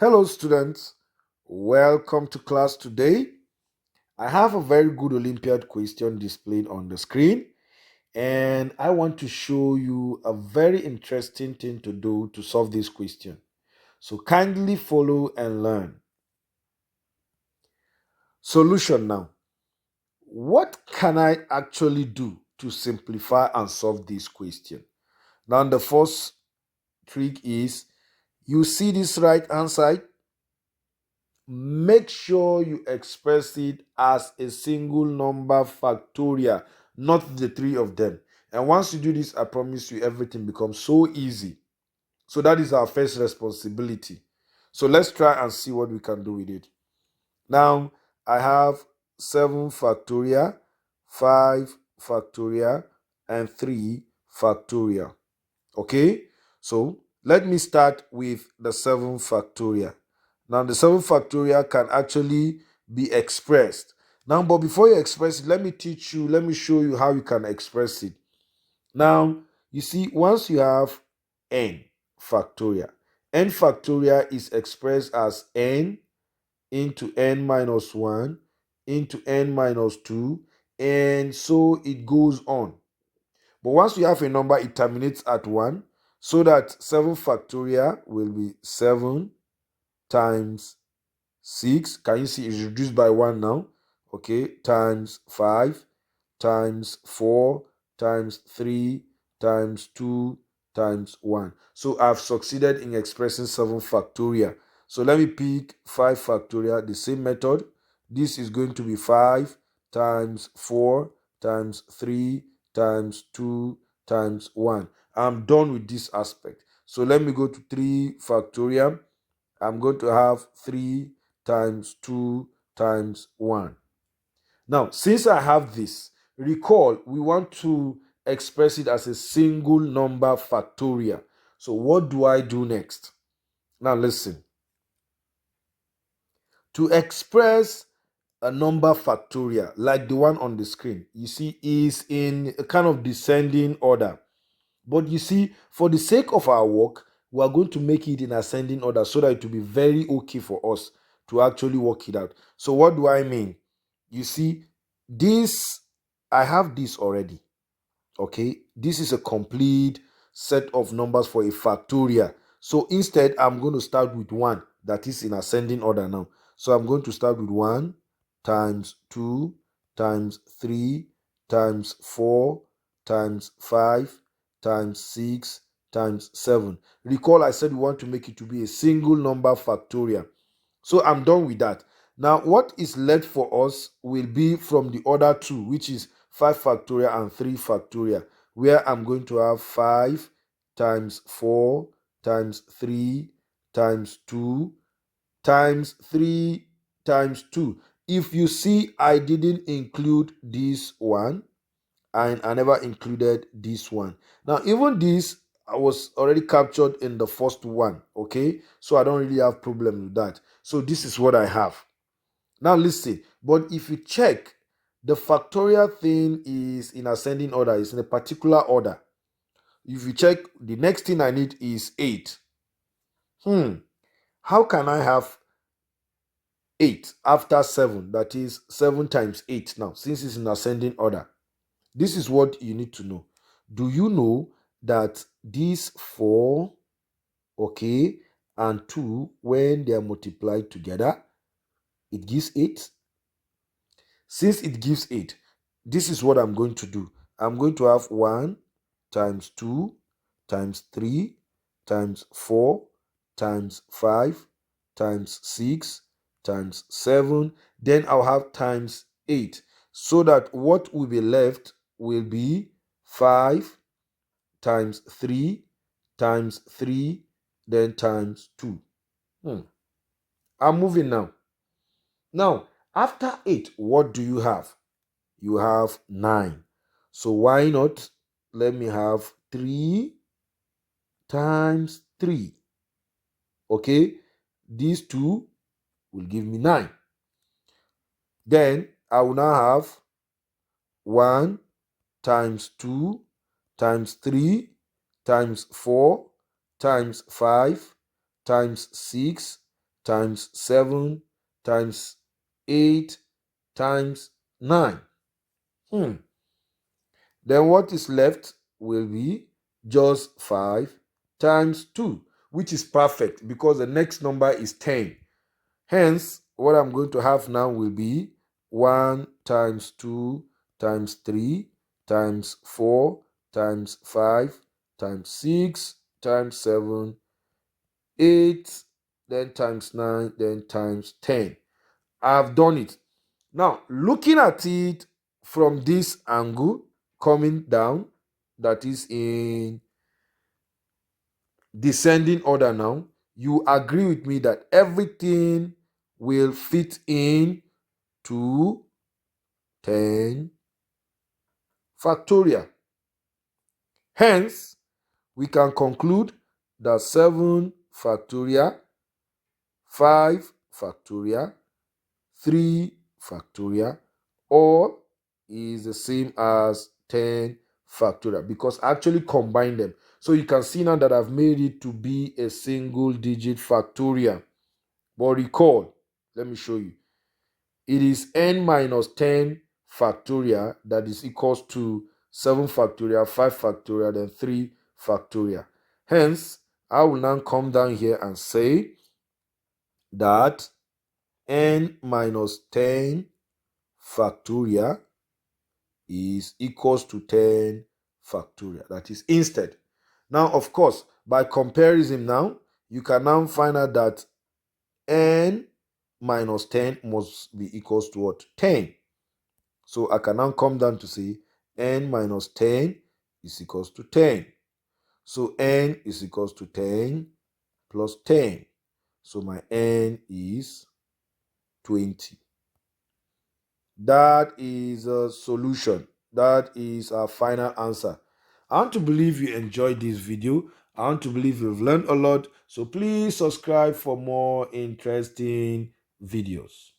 Hello students, welcome to class today. I have a very good Olympiad question displayed on the screen and I want to show you a very interesting thing to do to solve this question. So kindly follow and learn. Solution now. What can I actually do to simplify and solve this question? Now the first trick is you see this right hand side. Make sure you express it as a single number factorial, not the three of them. And once you do this, I promise you everything becomes so easy. So that is our first responsibility. So let's try and see what we can do with it. Now, I have 7 factorial, 5 factorial, and 3 factorial. Okay? So let me start with the 7 factorial. Now, the 7 factorial can actually be expressed. Now, but before you express it, let me show you how you can express it. Now, you see, once you have n factorial is expressed as n into n minus 1 into n minus 2, and so it goes on. But once you have a number, it terminates at 1, so that 7 factorial will be 7 times 6. Can you see it's reduced by 1 now? Okay, times 5 times 4 times 3 times 2 times 1. So I've succeeded in expressing 7 factorial. So let me pick 5 factorial, the same method. This is going to be 5 times 4 times 3 times 2 times 1. I'm done with this aspect. So let me go to 3 factorial. I'm going to have 3 times 2 times 1. Now, since I have this, recall we want to express it as a single number factorial. So what do I do next? Now listen. To express a number factorial like the one on the screen, you see, is in a kind of descending order. But you see, for the sake of our work, we are going to make it in ascending order so that it will be very okay for us to actually work it out. So what do I mean? You see, this, I have this already. Okay, this is a complete set of numbers for a factorial. So instead, I'm going to start with 1, that is in ascending order now. So I'm going to start with 1 times 2 times 3 times 4 times 5 times 6 times 7. Recall I said we want to make it to be a single number factorial. So I'm done with that. Now what is left for us will be from the other two, which is 5 factorial and 3 factorial, where I'm going to have 5 times 4 times 3 times 2 times 3 times 2. If you see, I didn't include this one and I never included this one. Now, even this was already captured in the first one, okay? So I don't really have problem with that. So this is what I have. Now listen, but if you check, the factorial thing is in ascending order, it's in a particular order. If you check, the next thing I need is 8. How can I have 8 after 7? That is 7 times 8 now, since it's in ascending order. This is what you need to know. Do you know that these 4, okay, and 2, when they are multiplied together, it gives 8? Since it gives 8, this is what I'm going to do. I'm going to have 1 times 2 times 3 times 4 times 5 times 6 times 7. Then I'll have times 8. So that what will be left will be 5 times 3 times 3, then times 2. I'm moving now. Now, after 8, what do you have? You have 9. So why not? Let me have 3 times 3. Okay, these 2 will give me 9. Then I will now have 1 times 2 times 3 times 4 times 5 times 6 times 7 times 8 times 9. Then what is left will be just 5 times 2, which is perfect because the next number is 10. Hence, what I'm going to have now will be 1 times 2 times 3 times 4 times 5 times 6 times 7, 8, then times 9, then times 10. I've done it. Now, looking at it from this angle, coming down, that is in descending order now, you agree with me that everything will fit in to 10 factorial. Hence, we can conclude that 7 factorial, 5 factorial, 3 factorial, all is the same as 10 factorial because I actually combine them. So you can see now that I've made it to be a single digit factorial. But recall, let me show you. It is n minus 10 factorial that is equals to 7 factorial, 5 factorial, then 3 factorial. Hence, I will now come down here and say that n minus 10 factorial is equals to 10 factorial. That is instead. Now, of course, by comparison now, you can now find out that n minus 10 must be equals to what? 10. So I can now come down to say n minus 10 is equals to 10. So n is equals to 10 plus 10. So my n is 20. That is a solution. That is our final answer. I want to believe you enjoyed this video. I want to believe you've learned a lot. So please subscribe for more interesting videos.